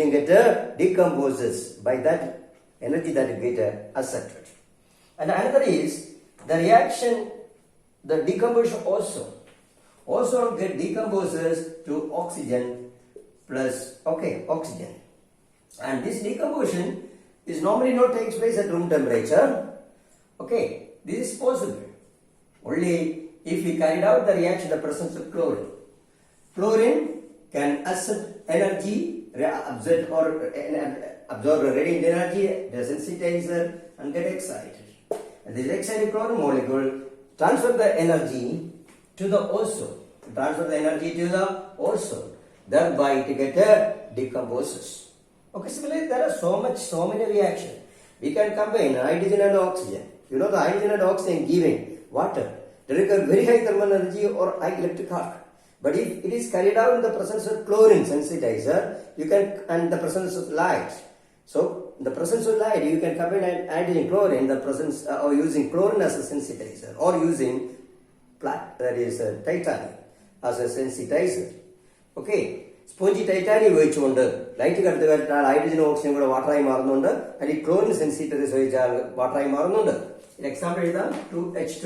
get decomposes by that energy that get accepted. And another is the reaction, the decomposition also. Ozone get decomposes to oxygen plus oxygen. And this decomposition is normally not takes place at room temperature. Okay, this is possible only if we carried out the reaction in the presence of chlorine. Chlorine can accept energy, absorb radiant energy, the sensitizer, and get excited. And this excited chlorine molecule transfer the energy to the ozone. Thereby it get decomposes. Okay, similarly there are so many reactions. We can combine hydrogen and oxygen. You know the hydrogen and oxygen giving water. They require very high thermal energy or high electric arc. But if it is carried out in the presence of chlorine sensitizer, you can, and the presence of light. So, in the presence of light, you can combine hydrogen chlorine, the presence or using chlorine as a sensitizer, or using titanium as a sensitizer. Okay, spongy titanium vechukondu light kaduthu varittal hydrogen oxygen kuda water ayi marunundu and chlorine sensitizer vechichal water ayi marunundu. In example idha 2H2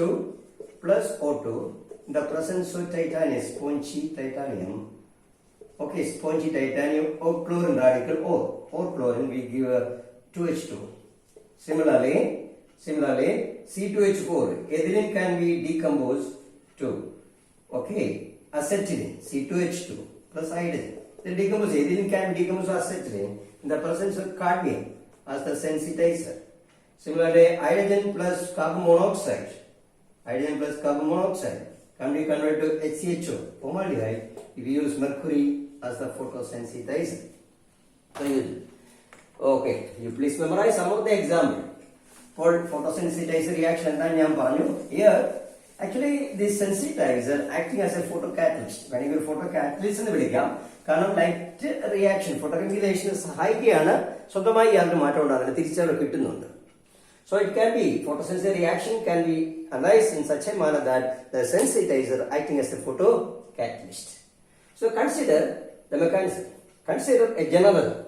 plus O2 in the presence of titanium, spongy titanium. Okay, spongy titanium or chlorine radical or chlorine we give 2H2. Similarly C2H4 ethylene can be decomposed to acetylene C2H2 plus hydrogen. The ethylene can be decomposed to acetylene in the presence of cadmium as the sensitizer. Similarly, hydrogen plus carbon monoxide can be converted to HCHO, formaldehyde, if you use mercury as the photosensitizer. So you please memorize some of the examples for photosensitizer reaction. Here, actually, this sensitizer acting as a photocatalyst. When you photocatalyst in the light reaction, photoregulation is high. So it can be, photosensitizer reaction can be analyzed in such a manner that the sensitizer acting as a photocatalyst. So consider the mechanism. Consider a general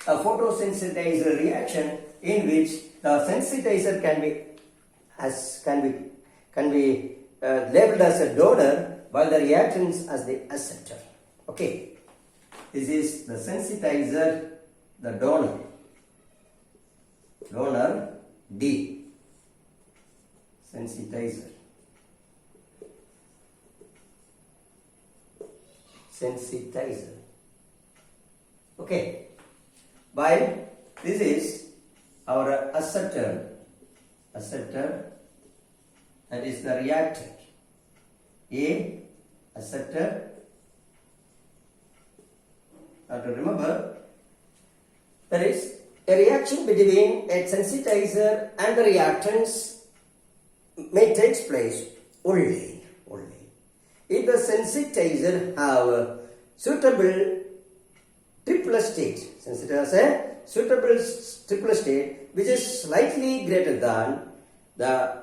photosensitizer reaction in which the sensitizer can be labeled as a donor while the reactants as the acceptor. Okay, this is the sensitizer, the donor D, sensitizer. Okay, while this is our acceptor, that is the reactant. A, acceptor. Now to remember, there is a reaction between a sensitizer and the reactants may take place only if the sensitizer have suitable triple state. Sensitizer has a suitable triple state which is slightly greater than the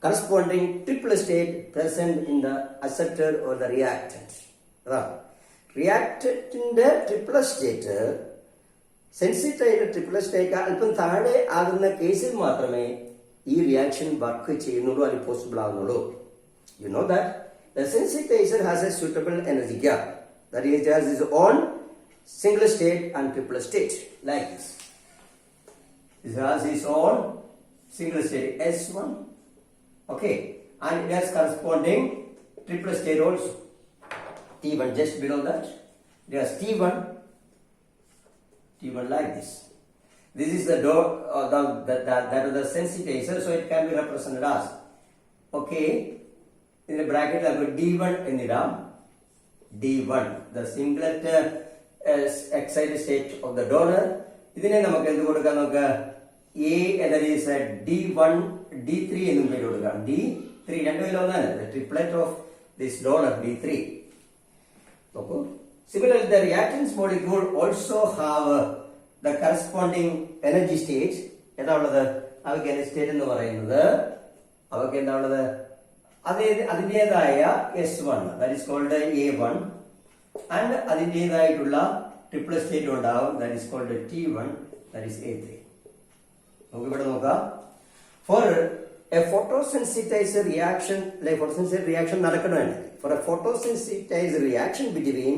corresponding triple state present in the acceptor or the reactant. Reactant in the triple state, sensitizer triple state alpam thade aguna cases matrame ee reaction work cheyyunnullu adi possible avunnullu. You know that the sensitizer has a suitable energy gap, that is, it has its own single state and triple state like this. It has its own single state S1, okay, and it has corresponding triple state also. T1 just below that, it has T1 like this. This is the that is the sensitizer, so it can be represented as, okay, in the bracket I have D1 in the D1, the singlet excited state of the donor. Idine namakku endu kodukka A, that is D1, D3 ennu peru kodukka. D3 rendu illa onnanu, the triplet of this donor D3. Okay. Similarly, the reactants molecule also have the corresponding energy states. Avakku state ennu parayunnathu avakku endanulladu അതിൻ്റെതായ S1, that is called A1, and അതിൻ്റെതായിട്ടുള്ള triple state ഉണ്ടാവും. That is called T1, that is A3. നമുക്ക് ഇവിടെ നോക്കാം. For a photosensitizer reaction, like photosensitizer reaction നടക്കണമെങ്കിൽ, for a photosensitizer reaction between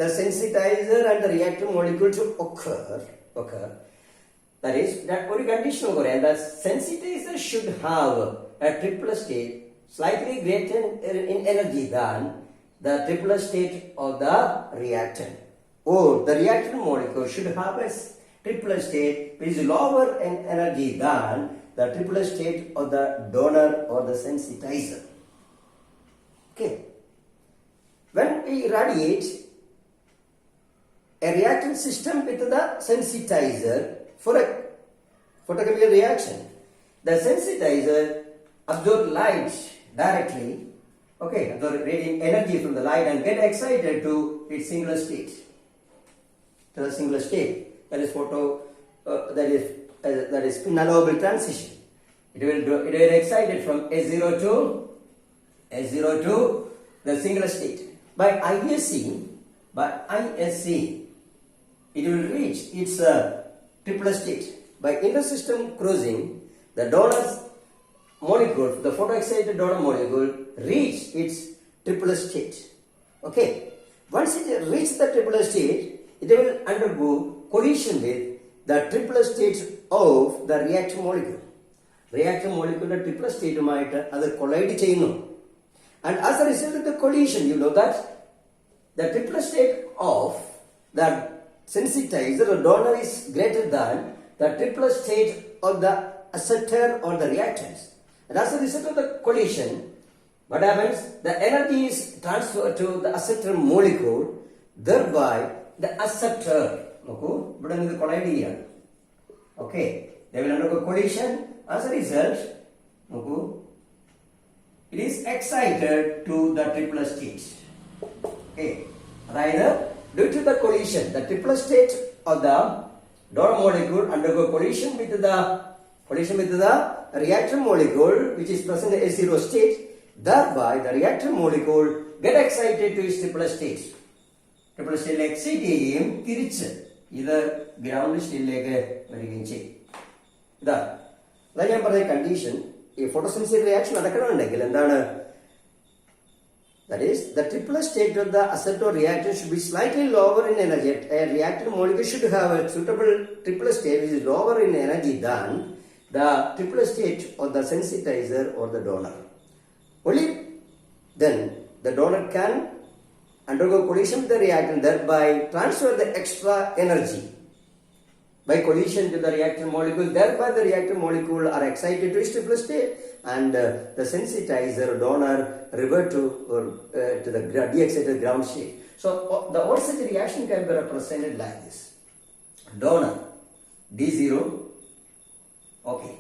the sensitizer and the reactor molecule to occur, that is, that ഒരു condition പറയാം, that sensitizer should have a triple state slightly greater in energy than the triple state of the reactant, or the reactant molecule should have a triple state which is lower in energy than the triple state of the donor or the sensitizer. Okay. When we irradiate a reactant system with the sensitizer for a photochemical reaction, the sensitizer absorbs light directly, okay, absorb radiant energy from the light and get excited to its singular state, to the singular state. That is that is nullable transition. It will get excited from A0 to the singular state. By ISC, it will reach its triple state. By intersystem crossing, the donor molecule, the photoexcited donor molecule, reach its triple state. Okay. Once it reaches the triple state, it will undergo collision with the triple state of the reactor molecule. Reactor molecule triple state might collide ചെയ്യുന്നു. And as a result of the collision, you know that the triple state of the sensitizer or donor is greater than the triple state of the acceptor or the reactants. And as a result of the collision, what happens? The energy is transferred to the acceptor molecule, thereby the acceptor. Okay, they will undergo collision. As a result, it is excited to the triple state. Okay, rather due to the collision, the triple state of the donor molecule undergo collision with the reactor molecule, which is present in A0 state. Thereby, the reactor molecule get excited to its triple state. Triple state excite ചെയ്യും, തിരിച്ച് ഇത് ground സ്റ്റേറ്റിലേക്ക് വരികയും ചെയ്യും. അതാ ഞാൻ പറഞ്ഞ condition. ഈ ഫോട്ടോസിന്തസിസ് റിയാക്ഷൻ നടക്കണമെങ്കിൽ എന്താണ്? That is, the triple state of the acceptor reactant should be slightly lower in energy. A reactor molecule should have a suitable triple state which is lower in energy than the triple state of the sensitizer or the donor. Only then the donor can undergo collision with the reactant, thereby transfer the extra energy by collision to the reactor molecule. Thereby the reactor molecule are excited to its triple state, and the sensitizer donor revert to the de-excited ground state. So the whole such reaction can be represented like this. Donor D0, okay,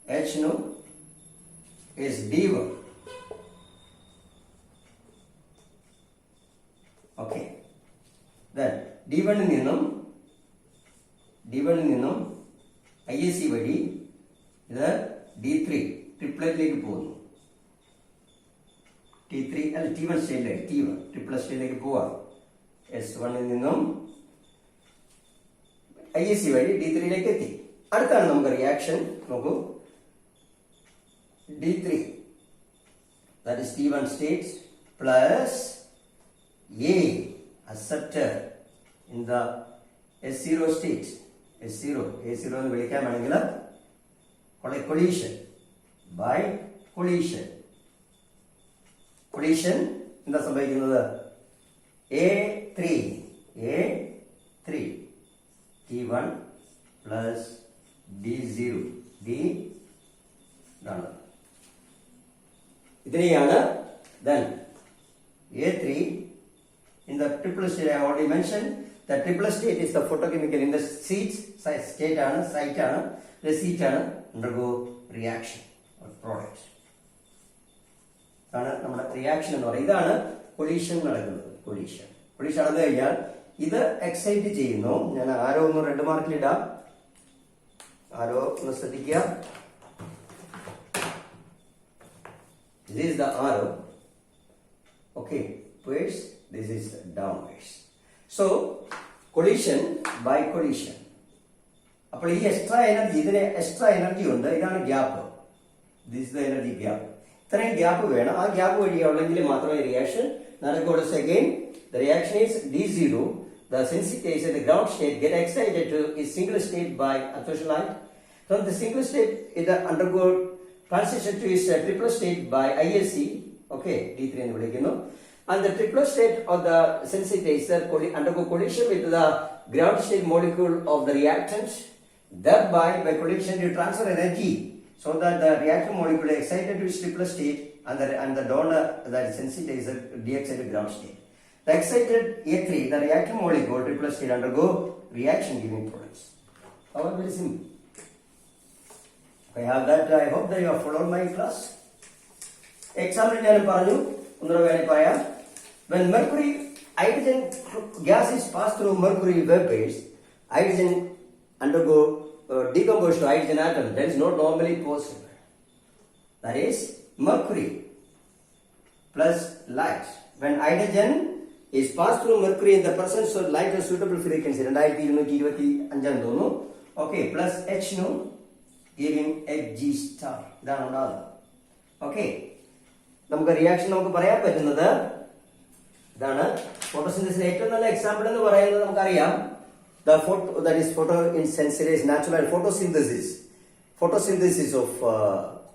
H no is D1. Okay, then D1 നിന്നും ISC വഴി ഇത് D3 ട്രിപ്ലറ്റിലേക്ക് പോകുന്നു. T3 അല്ല T1 സ്റ്റേറ്റിലേക്ക്, T1 triplet സ്റ്റേറ്റിലേക്ക് പോവാം. S1 നിന്നും ISC വഴി D3ലേക്ക് എത്തി. അടുത്താണ് നമുക്ക് റിയാക്ഷൻ. നോക്കൂ, D3, that is T1 state plus A acceptor in the S0 state. A0 എന്ന് വിളിക്കാൻ വേണമെങ്കിൽ collision by collision എന്താ സംഭവിക്കുന്നത്? A3 T1 plus D0 ഇതാണ്. ഇതിനെയാണ് then A3 in the triple state. I already mentioned the triple state is the photochemical in the state undergo reaction or product. നമ്മുടെ reaction എന്ന് പറയുന്നത് ഇതാണ് കൊളീഷൻ നടക്കുന്നത്. Collision നടന്നു കഴിഞ്ഞാൽ ഇത് എക്സൈറ്റ് ചെയ്യുന്നു. ഞാൻ ആരോ ഒന്ന് റെഡ് മാർക്കിലിടാം. ആരോ ഒന്ന് ശ്രദ്ധിക്കുക. This is the arrow. Okay, upwards. This is downwards. So collision by collision. അപ്പോൾ ഈ എക്സ്ട്രാ എനർജി, ഇതിന് എക്സ്ട്രാ എനർജി ഉണ്ട്, ഇതാണ് gap. This is the energy gap. ഇത്രയും ഗ്യാപ്പ് വേണം. ആ ഗ്യാപ്പ് വഴിയുള്ളെങ്കിൽ മാത്രമേ റിയാക്ഷൻ നടക്കുകയുള്ളൂ. Again the reaction is D0. The sensitizer, the ground state, get excited to a single state by artificial light. From the single state, it undergo transition to its triplet state by ISC. Okay, D3 എന്ന് വിളിക്കുന്നു. And the triplet state of the sensitizer undergo collision with the ground state molecule of the reactant. Thereby, by collision, you transfer energy so that the reactant molecule is excited to its triplet state, and the donor, that sensitizer, de-excited ground state. The excited A3, the reactant molecule, triplet state, undergo reaction giving products. How very simple. I have that. I hope that you have followed my class. Example ഞാൻ പറഞ്ഞു, ഒന്നുകൂടെ വേണേ പറയാം. When mercury hydrogen gas is passed through mercury vapors, hydrogen undergo decompose to hydrogen atom. That is not normally possible. That is mercury plus light. When hydrogen is passed through mercury in the presence of light at suitable frequency, 2225 തോന്നുന്നു. Okay, plus H no, giving Hg star. ഇതാണ് ഉണ്ടാകുന്നത്. Okay, നമുക്ക് reaction നമുക്ക് പറയാൻ പറ്റുന്നത് ഇതാണ്. Photosynthesis ഏറ്റവും നല്ല എക്സാമ്പിൾ എന്ന് പറയുന്നത് നമുക്കറിയാം. That is photosynthesis, natural photosynthesis of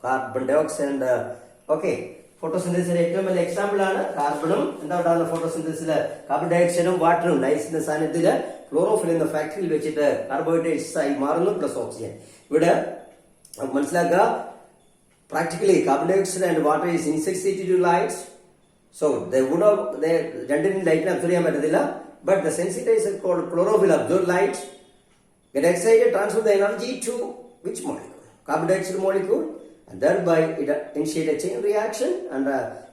carbon dioxide and okay. ഫോട്ടോസിന്തസിസിന്റെ ഏറ്റവും വലിയ എക്സാമ്പിൾ ആണ് കാർബണും എന്താ ഉണ്ടാകുന്ന ഫോട്ടോസിന്തസിസിൽ കാർബൺ ഡയോക്സൈഡും വാട്ടറും ലൈസിന്റെ സാന്നിധ്യത്തിൽ ക്ലോറോഫിൽ എന്ന ഫാക്ടറിയിൽ വെച്ചിട്ട് കാർബോഹൈഡ്രേറ്റ്സ് ആയി മാറുന്നു, പ്ലസ് ഓക്സിജൻ. ഇവിടെ മനസ്സിലാക്കുക, practically carbon dioxide and water is insensitive to light. So രണ്ടിനും ലൈറ്റിനെ അബ്സോർവ് ചെയ്യാൻ പറ്റത്തില്ല. But the sensitiser called chlorophyll absorb light, get excited, transfer the energy to which molecule? Carbon dioxide molecule. And thereby it initiate a chain reaction, and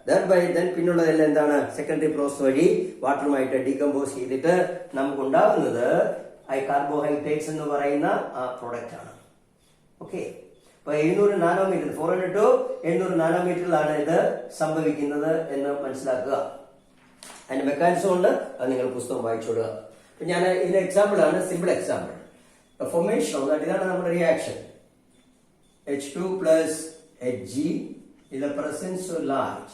thereby then പിന്നുള്ളതെല്ലാം എന്താണ്, secondary process വഴി വാട്ടറുമായിട്ട് decompose ചെയ്തിട്ട് നമുക്ക് ഉണ്ടാകുന്നത് carbohydrates എന്ന് പറയുന്ന ആ product ആണ്. Okay, അപ്പൊ 700 നാനോമീറ്റർ, 400 to 700 നാനോമീറ്ററിലാണ് ഇത് സംഭവിക്കുന്നത് എന്ന് മനസ്സിലാക്കുക. അതിന്റെ മെക്കാനിസം ഉണ്ട്, അത് നിങ്ങൾ പുസ്തകം വായിച്ചോടുക. അപ്പൊ ഞാൻ ഇതിന്റെ എക്സാമ്പിൾ ആണ്, simple example. Formation of that, ഇതാണ് നമ്മുടെ reaction. H2 plus Hg in the presence of light,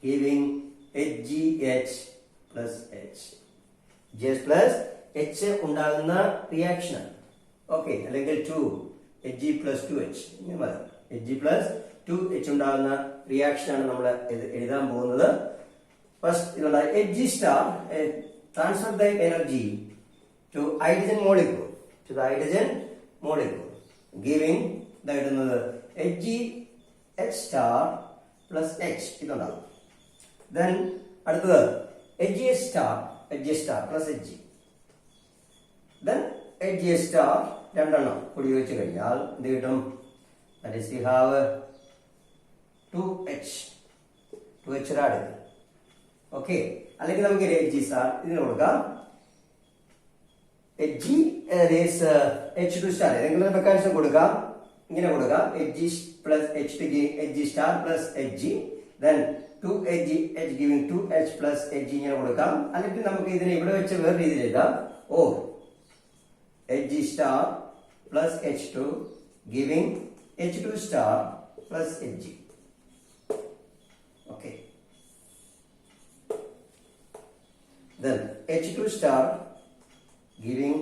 giving HgH plus H. Gs plus H ഉണ്ടാകുന്ന റിയാക്ഷൻ. ഓക്കെ, അല്ലെങ്കിൽ 2 Hg plus 2H, Hg plus 2H ഉണ്ടാകുന്ന റിയാക്ഷൻ ആണ് നമ്മൾ എഴുതാൻ പോകുന്നത്. ഫസ്റ്റ് ഇതുള്ള Hg star transfer the energy to hydrogen molecule, giving ഇതായിരുന്നത് Hg star plus H ഇതുണ്ടാകും. ദെൻ അടുത്തത് Hg star plus Hg. Then Hg star രണ്ടെണ്ണം കൂടി വെച്ച് കഴിഞ്ഞാൽ എന്ത് കിട്ടും? That is we have 2H add. Okay, അല്ലെങ്കിൽ നമുക്ക് Hg star ഇതിന് കൊടുക്കാം. Hg is H2 star, ഏതെങ്കിലും മെക്കാനിസം കൊടുക്കാം, ഇങ്ങനെ കൊടുക്കാം. Hg plus Hg star plus Hg, then 2Hg giving 2H plus Hg ഇങ്ങനെ കൊടുക്കാം. അല്ലെങ്കിൽ നമുക്ക് ഇതിനെ ഇവിടെ വെച്ച് വേറെ രീതിയിൽ എഴുതാം. ഓ Hg star plus H2 giving H2 star plus Hg. Okay, then H2 star giving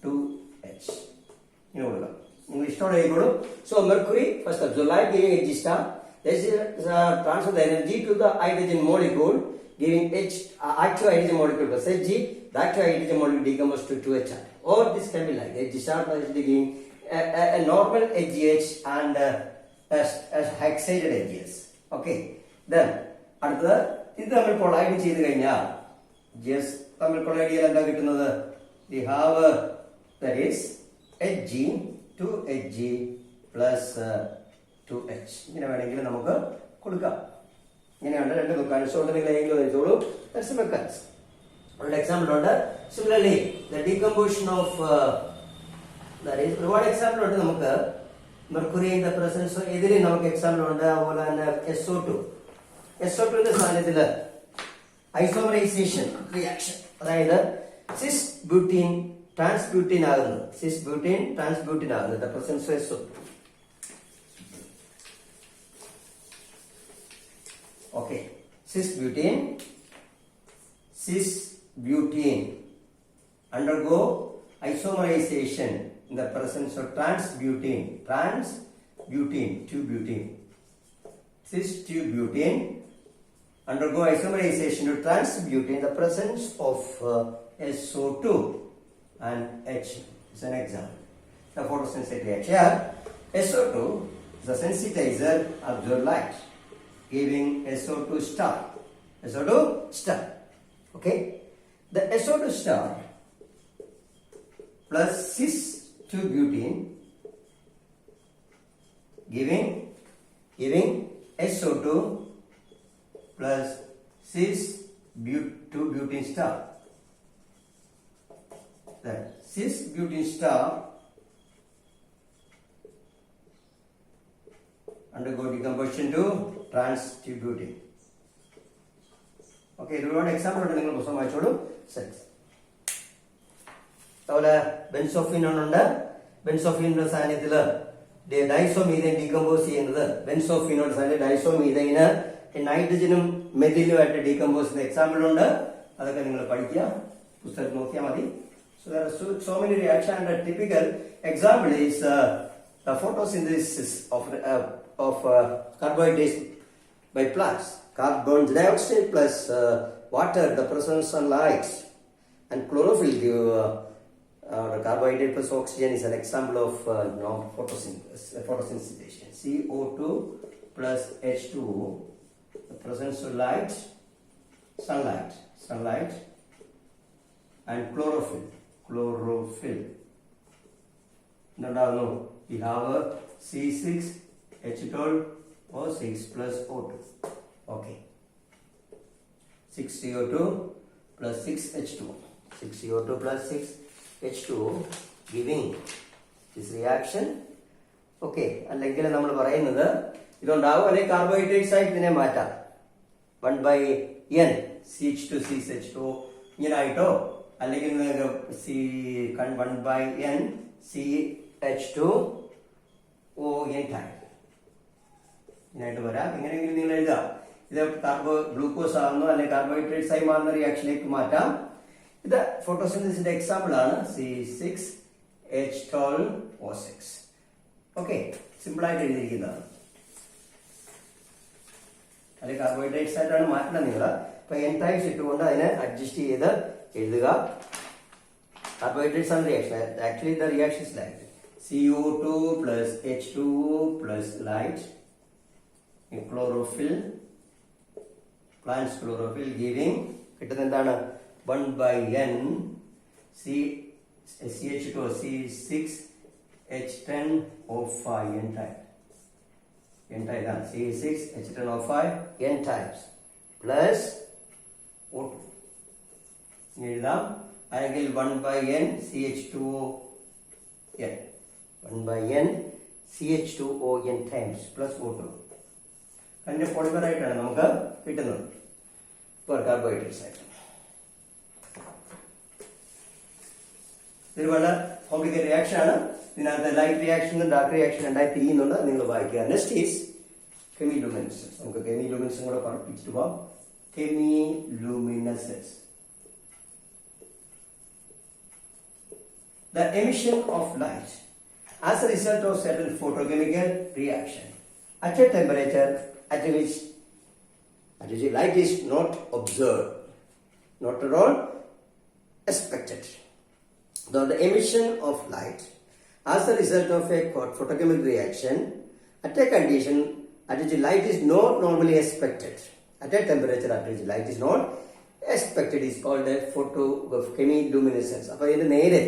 2H ഇങ്ങനെ കൊടുക്കാം. നിങ്ങൾ ഇഷ്ടമുള്ള എഴുതിക്കോളൂ. So mercury first absorb light, giving Hg star. This is transfer the energy to the hydrogen molecule, giving active hydrogen molecule plus Hg. The active hydrogen molecule decomposes to 2H. Or this can be like Hg star plus Hg giving a normal HgH and a excited HgS. Okay. Then അടുത്തത് ഇത് നമ്മൾ collide ചെയ്ത് കഴിഞ്ഞാൽ ജസ് തമ്മിൽ collide ചെയ്യാൻ എന്താ കിട്ടുന്നത്? We have that is Hg 2Hg plus 2H. ഇങ്ങനെ വേണമെങ്കിൽ നമുക്ക് കൊടുക്കാം. ഇങ്ങനെയാണ് രണ്ട് മെക്കാനിസം ഉണ്ട്. നിങ്ങൾ ഏതെങ്കിലും വെച്ചോളൂ. That's A mechanism. ഒരു എക്സാമ്പിൾ ഉണ്ട്. Similarly the decomposition of that is ഒരുപാട് എക്സാമ്പിൾ ഉണ്ട് നമുക്ക്. മെർക്കുറി ഇൻ ദ പ്രസൻസ് ഇതിന് നമുക്ക് എക്സാമ്പിൾ ഉണ്ട്. അതുപോലെ തന്നെ SO2 ന്റെ സാന്നിധ്യത്തിൽ ഐസോമറൈസേഷൻ റിയാക്ഷൻ, അതായത് Cis butene transbutene ആകുന്നത്. Cis butene transbutene ആകുന്നത്. The presence of SO2. Okay. Cis butene undergo isomerization in the presence of transbutene. 2-butene. Cis 2-butene undergo isomerization to transbutene in the presence of SO2 and H is an example. The photosynthetic reaction. Here, SO2 is a sensitizer absorb light, giving SO2 star. SO2 star. Okay? The SO2 star plus cis 2-butene giving SO2 plus cis 2-butene star. That cis butene star undergo decomposition to trans 2-butene. Okay, do one example നിങ്ങൾ പുസ്തകം വായിച്ചോളൂ. അതുപോലെ ബെൻസോഫിനോണുണ്ട്. ബെൻസോഫിന്റെ സാന്നിധ്യത്തിൽ ഡൈസോമീഥൈൻ decompose ചെയ്യുന്നത്. ബെൻസോഫിനോട് സാന്നിധ്യം ഡൈസോമീഥൈന് നൈട്രജനും മെഥിലുമായിട്ട് decompose ചെയ്യുന്ന example ഉണ്ട്. അതൊക്കെ നിങ്ങൾ പഠിക്കുക, പുസ്തകത്തിൽ നോക്കിയാൽ മതി. So there are so many reactions, and a typical example is the photosynthesis of carbohydrates by plants. Carbon dioxide plus water, the presence of sunlight, and chlorophyll give the carbohydrate plus oxygen is an example of photosynthesis. CO2 plus H2O, the presence of light, sunlight, and chlorophyll. No, we have a C6H12O6 plus O2. Okay. 6CO2 plus 6H2O. 6CO2 plus 6H2O giving this reaction. Okay. അല്ലെങ്കിൽ നമ്മൾ പറയുന്നത് ഇതുണ്ടാവും. അല്ലെങ്കിൽ carbohydrates ആയിട്ട് ഇതിനെ മാറ്റാം. 1/n CH2 CH2 ഇങ്ങനെ ആയിട്ടോ, അല്ലെങ്കിൽ 1/n CH2ON ഇങ്ങനായിട്ട് വരാം. ഇങ്ങനെയെങ്കിലും നിങ്ങൾ എഴുതാം. ഇത് ഗ്ലൂക്കോസ് ആകുന്നു അല്ലെങ്കിൽ കാർബോഹൈഡ്രേറ്റ്സ് ആയി മാറുന്ന റിയാക്ഷനിലേക്ക് മാറ്റാം. ഇത് ഫോട്ടോസിന്തസിന്റെ എക്സാമ്പിൾ ആണ്. C6H12O6. ഓക്കെ, സിമ്പിൾ ആയിട്ട് എഴുതിയിരിക്കുന്നതാണ്. അല്ലെങ്കിൽ കാർബോഹൈഡ്രേറ്റ്സ് ആയിട്ടാണ് മാറ്റണം നിങ്ങൾ. അപ്പൊ n ടൈംസ് ഇട്ടുകൊണ്ട് അതിനെ അഡ്ജസ്റ്റ് ചെയ്ത് എഴുതുക. Carbohydrates and reaction. Actually, the reaction is like CO2 plus H2O plus light, chlorophyll, plants chlorophyll giving കിട്ടുന്നതാണ് 1/n CH2O C6H10O5 n type. N type ആണ് C6H10O5 n types plus O2. എഴുതാം. അല്ലെങ്കിൽ 1/n CH2ON 1/n CH2ON times plus O2. അതിന്റെ polymer ആയിട്ടാണ് നമുക്ക് കിട്ടുന്നത് carbohydrates ആയിട്ട്. ഇത് വളരെ കോംപ്ലിക്കേറ്റഡ് റിയാക്ഷൻ ആണ്. ഇതിനകത്ത് ലൈറ്റ് റിയാക്ഷനും ഡാർക്ക് റിയാക്ഷൻ രണ്ടായി തിരിയുന്നുണ്ട്. നിങ്ങൾ വായിക്കുക. Next is chemiluminescence. നമുക്ക് കെമിലുമിനൻസും കൂടെ പഠിപ്പിച്ചിട്ട് പോവാം. കെമിലുമിനസൻസ്, the emission of light as a result of certain photochemical reaction at a temperature at which light is not observed, not at all expected. The emission of light as a result of a photochemical reaction at a condition at which light is not normally expected, at a temperature at which light is not expected is called a chemiluminescence. അപ്പോൾ ഇതിന്റെ നേരെ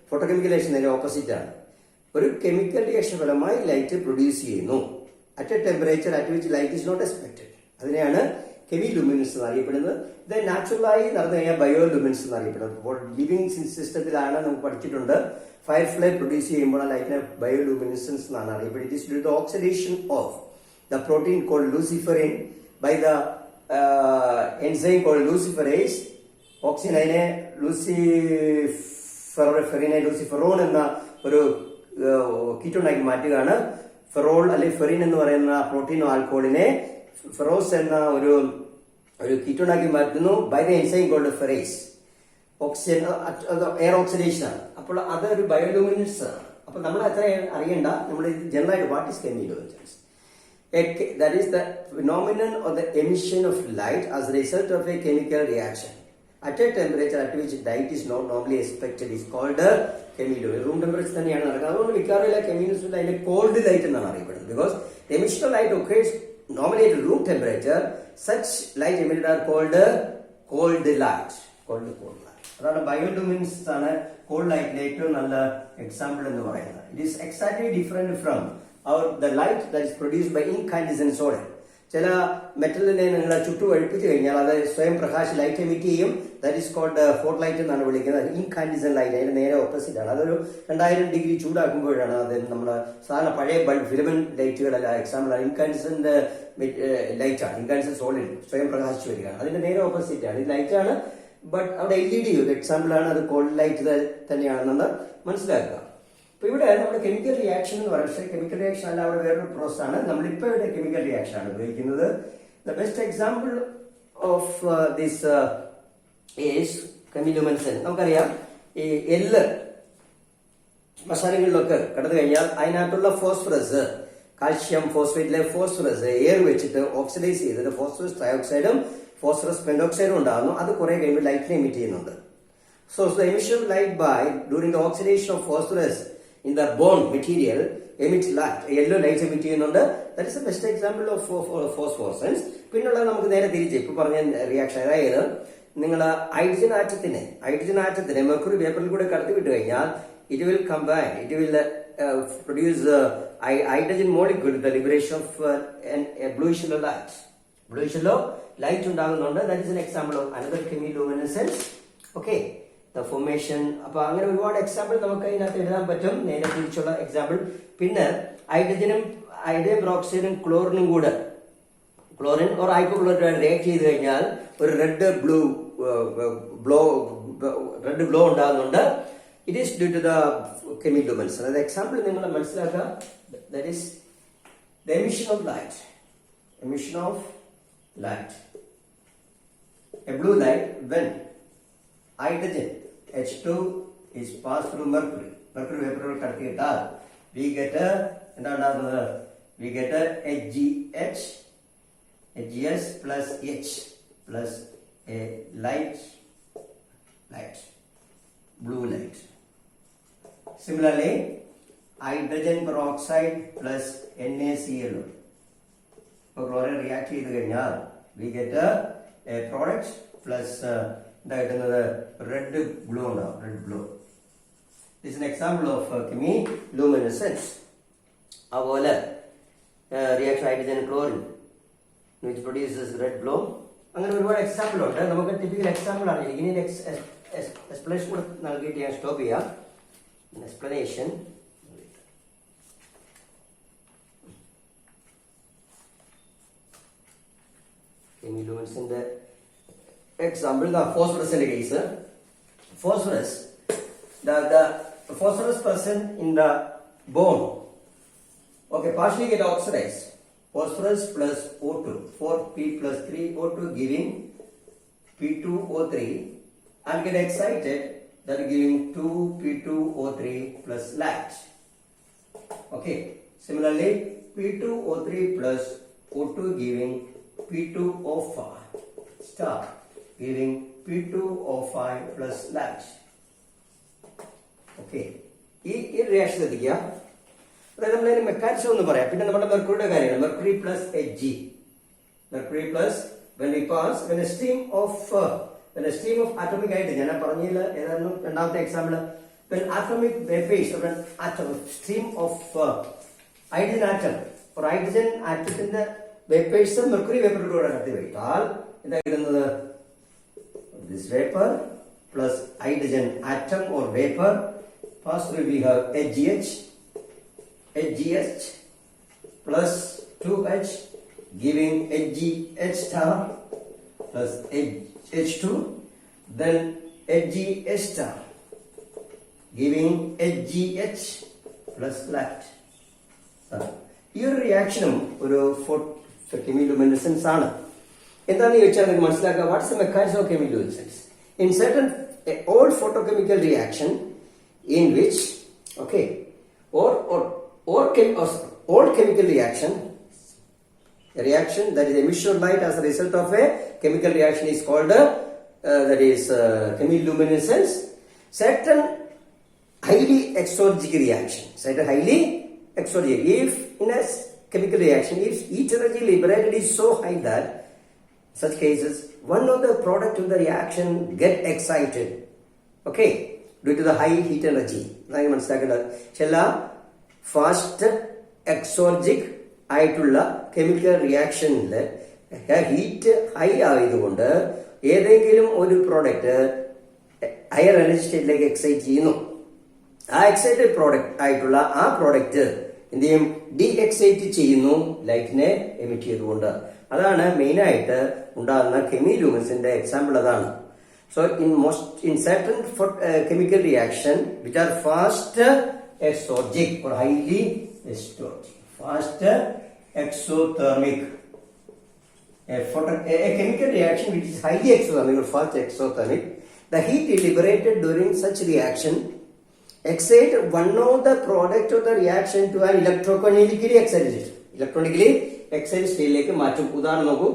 photochemical reaction നേരെ opposite ആണ്. ഒരു chemical reaction ഫലമായി light produce ചെയ്യുന്നു at a temperature at which light is not expected. അതിനെയാണ് chemiluminescence എന്ന് അറിയപ്പെടുന്നത്. ഇത് നാച്ചുറലായി നടന്നു കഴിഞ്ഞാൽ ബയോലുമിനൻസ് എന്ന് അറിയപ്പെടുന്നത്. അപ്പോൾ ലിവിംഗ് സിസ്റ്റത്തിലാണ് നമുക്ക് പഠിച്ചിട്ടുണ്ട്. ഫയർ ഫ്ലൈ പ്രൊഡ്യൂസ് ചെയ്യുമ്പോൾ ലൈറ്റിനെ ബയോലുമിനൻസൻസ് എന്നാണ് അറിയപ്പെടുന്നത്. It is due to oxidation of the protein called luciferin by the enzyme called luciferase oxygen അതിനെ ഫെറിനെ ലൂസിഫെറോൺ എന്ന ഒരു കീറ്റോണാക്കി മാറ്റുകയാണ്. ഫെറോൾ അല്ലെങ്കിൽ ഫെറിൻ എന്ന് പറയുന്ന പ്രോട്ടീനോ ആൽക്കോളിനെ ഫെറോസ് എന്ന ഒരു കീറ്റോണാക്കി മാറ്റുന്നു ബൈ ദ എൻസൈം കോൾഡ് ഫെറേസ്. ഓക്സിജൻ എയർ ഓക്സിഡേഷൻ ആണ്. അപ്പോൾ അതൊരു ബയോലൂമിനൻസ് ആണ്. അപ്പൊ നമ്മൾ അത്ര അറിയണ്ട, നമ്മൾ ജനറൽ ആയിട്ട് what is chemiluminescence? That is the phenomenon or the emission of light as a result of a chemical reaction at a temperature at which light is not normally expected is called chemiluminescence. Room temperature തന്നെയാണ് നടക്കുന്നത്. അതുകൊണ്ട് മിക്കവാറും കെമിലുമിനൻസ് അതിന്റെ called light എന്നാണ് അറിയപ്പെടുന്നത്. Because the emission of light occurs normally at room temperature. Such light emitted are called cold light. Cold light. അതാണ് ബയോലൂമിനൻസ് ആണ് called ലൈറ്റിന്റെ ഏറ്റവും നല്ല എക്സാമ്പിൾ എന്ന് പറയുന്നത്. It is exactly different from the light that is produced by incandescent solid. ചില മെറ്റലിനെ നിങ്ങൾ ചുട്ടു വഴിപ്പിച്ചു കഴിഞ്ഞാൽ അത് സ്വയം പ്രകാശ് ലൈറ്റ് എമിറ്റ് ചെയ്യും. That is called hot light എന്നാണ് വിളിക്കുന്നത്. ഇൻകാൻഡിസെന്റ് ലൈറ്റ് അതിന്റെ നേരെ ഓപ്പോസിറ്റ് ആണ്. അതൊരു 2000 ഡിഗ്രി ചൂടാക്കുമ്പോഴാണ് അത് നമ്മുടെ സാധാരണ പഴയ ബൾബ് ഫിലമെന്റ് ലൈറ്റുകളല്ല എക്സാമ്പിൾ ആണ്. ഇൻകാൻഡിസെന്റ് ലൈറ്റ് ആണ്. ഇൻകാൻഡിസെന്റ് സോളിഡ് സ്വയം പ്രകാശിച്ചു വരികയാണ്. അതിന്റെ നേരെ ഓപ്പോസിറ്റ് ആണ്. ഇത് ലൈറ്റ് ആണ്, ബട്ട് അവിടെ LED ഒരു എക്സാമ്പിൾ ആണ്. അത് കോൾഡ് ലൈറ്റ് തന്നെയാണെന്ന് മനസ്സിലാക്കുക. അപ്പൊ ഇവിടെ നമ്മുടെ കെമിക്കൽ റിയാക്ഷൻ എന്ന് പറയുന്നത്, പക്ഷേ കെമിക്കൽ റിയാക്ഷൻ അല്ല, അവിടെ വേറൊരു പ്രോസസ് ആണ്. നമ്മളിപ്പോ ഇവിടെ കെമിക്കൽ റിയാക്ഷൻ ആണ് ഉപയോഗിക്കുന്നത്. The best example of this is chemiluminescence. നമുക്കറിയാം ഈ എല്ല് മസാലകളിലൊക്കെ കടന്നു കഴിഞ്ഞാൽ അതിനകത്തുള്ള ഫോസ്ഫറസ്, കാൽഷ്യം ഫോസ്ഫേറ്റിലെ ഫോസ്ഫറസ് എയർ വെച്ചിട്ട് ഓക്സിഡൈസ് ചെയ്തിട്ട് ഫോസ്ഫറസ് ട്രയോക്സൈഡും ഫോസ്ഫറസ് പെന്റോക്സൈഡും ഉണ്ടാകുന്നു. അത് കുറെ കഴിയുമ്പോൾ ലൈറ്റിനെ എമിറ്റ് ചെയ്യുന്നുണ്ട്. So the emission of light during the oxidation of phosphorus in the bone material emits light. Yellow light emit ചെയ്യുന്നുണ്ട്. That is the best example of phosphorescence. പിന്നുള്ളത് നമുക്ക് നേരെ തിരിച്ച് ഇപ്പൊ പറഞ്ഞ റിയാക്ഷൻ, അതായത് നിങ്ങൾ ഹൈഡ്രജൻ ആറ്റത്തിനെ മെർക്കുറി വേപ്പറിൽ കൂടെ കടത്തി വിട്ട് കഴിഞ്ഞാൽ it will combine, it will produce hydrogen molecule with the liberation of a bluish yellow light. Bluish yellow light ഉണ്ടാകുന്നുണ്ട്. That is an example of another chemiluminescence. Okay. The formation. അപ്പൊ അങ്ങനെ ഒരുപാട് example നമുക്ക് അതിനകത്ത് എഴുതാൻ പറ്റും, നേരെ തിരിച്ചുള്ള എക്സാമ്പിൾ. പിന്നെ ഹൈഡ്രജൻ പെറോക്സൈഡും ക്ലോറിനും കൂടെ, ക്ലോറിൻ ഓർ ഹൈപ്പോക്ലോറൈഡ് റിയാക്ട് ചെയ്ത് കഴിഞ്ഞാൽ ഒരു റെഡ് ഗ്ലോ ഉണ്ടാകുന്നുണ്ട്. It is due to the chemiluminescence. അതായത് എക്സാമ്പിൾ നിങ്ങൾ മനസ്സിലാക്കുക. That is the emission of light. A blue light when hydrogen H2 is passed through mercury vapor kadutittal we get a HGS plus H plus a light blue light. Similarly, hydrogen peroxide plus NaCl chlorine react ചെയ്തു കഴിഞ്ഞാൽ we get a product plus red glow now. This is an example of chemiluminescence. അതുപോലെ reaction hydrogen chlorine which produces red glow. അങ്ങനെ ഒരുപാട് example ഉണ്ട്. നമുക്ക് typical example ആണ്. ഇനി explanation കൂടെ നൽകിയിട്ട് ഞാൻ സ്റ്റോപ്പ് ചെയ്യാം. എക്സ്പ്ലനേഷൻ കെമിലുമിനൻസിന്റെ example, the phosphorus in the case. Phosphorus, the phosphorus present in the bone, okay, partially get oxidized. Phosphorus plus O2, 4P plus 3O2 giving P2O3, and get excited, that giving 2P2O3 plus light. Okay, similarly P2O3 plus O2 giving P2O5 star giving P2O5 plus light. Okay. ഈ reaction ശ്രദ്ധിക്കുക. അതായത് നമ്മളതിന് mechanism ഒന്ന് പറയാം. പിന്നെ നമ്മുടെ മെർക്കുറിയുടെ കാര്യമാണ്. Mercury plus Hg. Mercury plus when a stream of atomic hydrogen, ഞാൻ പറഞ്ഞില്ല ഏതായിരുന്നു രണ്ടാമത്തെ example. when atomic vapors or an atom stream of hydrogen atom or hydrogen ആറ്റത്തിന്റെ വേപ്പേഴ്സ് മെർക്കുറി വേപ്പറിലൂടെ കടത്തി വിട്ടാൽ എന്താ കിട്ടുന്നത്? This vapor plus hydrogen atom or vapor pass through, we have HGH plus 2H giving HGH star plus H2 then HgH star, giving HgH plus light. ഈ ഒരു റിയാക്ഷനും ഒരു കെമിലുമിനസൻസ് ആണ്. എന്താണെന്ന് ചോദിച്ചാൽ നിങ്ങൾക്ക് മനസ്സിലാക്കുക, what's the mechanism of chemiluminescence in certain all photochemical reaction in which or all chemical reaction, a reaction that is emission of light as a result of a chemical reaction is called chemiluminescence. Certain highly exergic reaction, if in a chemical reaction, if heat energy liberated is so high that such cases one of the product of the reaction get excited, due to the high heat energy. ചില fast എക്സോർജിക് ആയിട്ടുള്ള chemical റിയാക്ഷനിൽ heat high ആയതുകൊണ്ട് ഏതെങ്കിലും ഒരു product higher energy സ്റ്റേറ്റിലേക്ക് excite ചെയ്യുന്നു. ആ excited product ആയിട്ടുള്ള ആ പ്രോഡക്റ്റ് എന്ത് ചെയ്യും? ഡി എക്സൈറ്റ് ചെയ്യുന്നു ലൈറ്റിനെ എമിറ്റ് ചെയ്തുകൊണ്ട്. അതാണ് മെയിനായിട്ട് ഉണ്ടാകുന്ന കെമിലുമിനൻസിന്റെ എക്സാമ്പിൾ അതാണ്. So in certain chemical reaction which are fast exergic or highly exergic, fast exothermic, a chemical reaction which is highly exothermic or fast exothermic, the heat liberated during such reaction excite one of the product of the reaction to an electrochemically excited സ്റ്റേറ്റിലേക്ക് മാറ്റും. ഉദാഹരണം നോക്കൂ,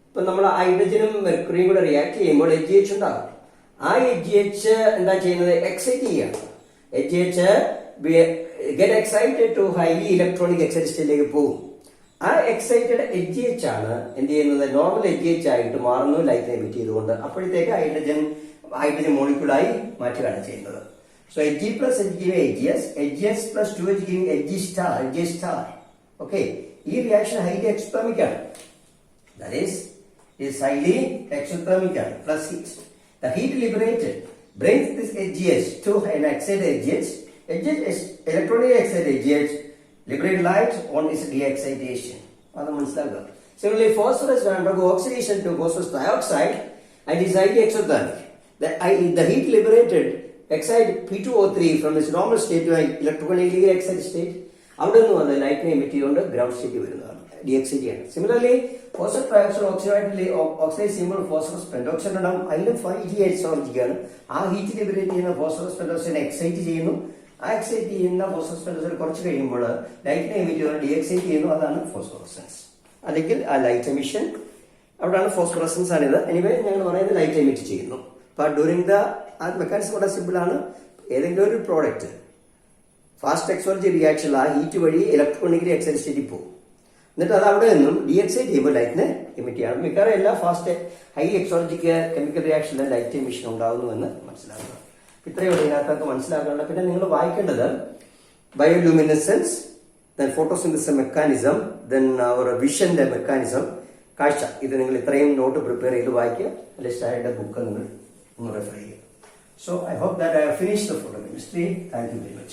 ഇപ്പൊ നമ്മൾ ഹൈഡ്രജനും മെർക്കുറിയും കൂടെ react ചെയ്യുമ്പോൾ HgH ഉണ്ടാകും. ആ HgH എന്താ ചെയ്യുന്നത്? എക്സൈറ്റ് ചെയ്യാണ്. HgH get excited to highly electronic excite സ്റ്റേറ്റിലേക്ക് പോകും. ആ എക്സൈറ്റഡ് HgH ആണ് എന്ത് ചെയ്യുന്നത്? നോർമൽ HgH ആയിട്ട് മാറുന്നു ലൈറ്റ് എമിറ്റ് ചെയ്തുകൊണ്ട്. അപ്പോഴത്തേക്ക് ഹൈഡ്രജൻ മോളിക്യൂളായി മാറ്റുകയാണ് ചെയ്യുന്നത്. So Hg plus H giving HgS, HgS plus 2H giving Hg star. ഈ റിയാക്ഷൻ ഹൈലി എക്സോതെർമിക് ആണ്. That is highly exothermic plus heat. The heat liberated brings this HgH to an excited HgH. Electronically excited HgH liberate light on its de-excitation. Similarly, phosphorus will undergo oxidation to phosphorus dioxide and is highly exothermic. The heat liberated excite P2O3 from its normal state to an electronically excited state. അവിടെ നിന്ന് വന്ന് ലൈറ്റിനെ emit ചെയ്തുകൊണ്ട് ground state വരുന്നതാണ്, DXG ആണ്. Similarly phosphorus trioxide oxide ചെയ്യുമ്പോൾ phosphorus pentoxide ഉണ്ടാകും. അതിലും heat എക്സോർജിക്കാണ്. ആ ഹീറ്റ് ലിബറേറ്റ് ചെയ്യുന്ന ഫോസ്ഫറസ് പെന്റോക്സൈഡിനെ എക്സൈറ്റ് ചെയ്യുന്നു. ആ എക്സൈറ്റ് ചെയ്യുന്ന ഫോസ്ഫറസ് പെന്റോക്സൈഡ് കുറച്ച് കഴിയുമ്പോൾ ലൈറ്റിനെ എമിറ്റ് ചെയ്തുകൊണ്ട് DXG ചെയ്യുന്നു. അതാണ് ഫോസ്ഫോറസൻസ്, അല്ലെങ്കിൽ ആ ലൈറ്റ് എമിഷൻ. അവിടെയാണ് ഫോസ്ഫോറസൻസ് ആണിത്. എനിവേ ഞങ്ങൾ പറയുന്നത് ലൈറ്റ് എമിറ്റ് ചെയ്യുന്നു. അപ്പൊ ഡ്യൂറിംഗ് ദ മെക്കാനിസം വളരെ സിമ്പിൾ ആണ്. ഏതെങ്കിലും ഒരു പ്രോഡക്റ്റ് ഫാസ്റ്റ് എക്സോർജി റിയാക്ഷൻ ആ ഹീറ്റ് വഴി ഇലക്ട്രോണിക്കലി എക്സൈറ്റ് സ്റ്റേറ്റിൽ പോകും. എന്നിട്ട് അത് അവിടെ നിന്നും DXG ചെയ്യുമ്പോൾ ലൈറ്റിനെ എമിറ്റ് ചെയ്യണം. മിക്കവാറും എല്ലാ ഫാസ്റ്റ് ഹൈ എക്സോർജിക്ക് കെമിക്കൽ റിയാക്ഷനിൽ ലൈറ്റ് എമിഷൻ ഉണ്ടാകുന്നു എന്ന് മനസ്സിലാക്കുക. ഇത്രയോടെ ഇതിനകത്തൊക്കെ മനസ്സിലാക്കാനുള്ള. പിന്നെ നിങ്ങൾ വായിക്കേണ്ടത് bioluminescence, then photosynthesis mechanism, then അവർ വിഷന്റെ മെക്കാനിസം, കാഴ്ച. ഇത് നിങ്ങൾ ഇത്രയും നോട്ട് പ്രിപ്പയർ ചെയ്ത് വായിക്കുക. ലിസ്റ്റായുടെ ബുക്ക് നിങ്ങൾ ഒന്ന് റെഫർ ചെയ്യുക. So I hope that I have finished the photochemistry. Thank you very much.